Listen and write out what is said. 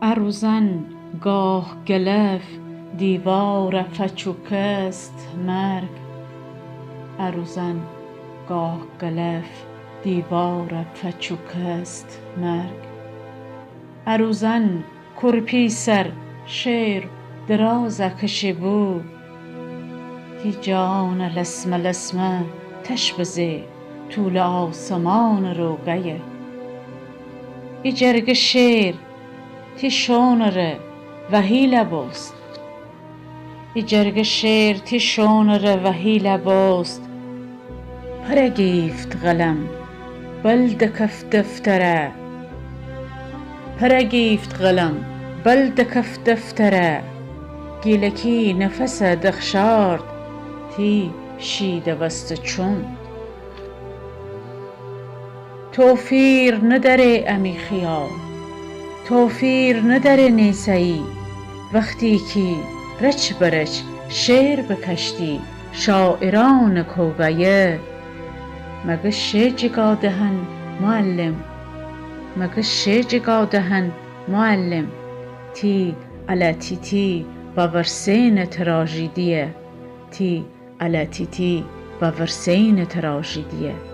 اروزن گاه گلف دیوار فچوکست مرگ. اروزن گاه گلف دیوار فچوکست مرگ. اروزن کرپی سر شیر درازا کشی بو تی جان لسمه لسمه تشبزی طول آسمان روگیه. ای جرگ شیر تی شونره وهی لبوست. ای جرگ شیر تی شونره وهی لبوست. پره گیفت قلم بل دکف دفتره. پره گیفت قلم بل دکف دفتره. گیلکی نفس دخشارد تی شیده وست چون. توفیر نداره امی خیال، توفیر نداره نیسایی. وقتی که رچ برچ شعر بکشتی شاعران کوگیه. مگه شی جگا دهن معلم، مگه شی جگا دهن معلم. تی علی تی باورسین تراژیدیه. تی علی تی باورسین تراژیدیه.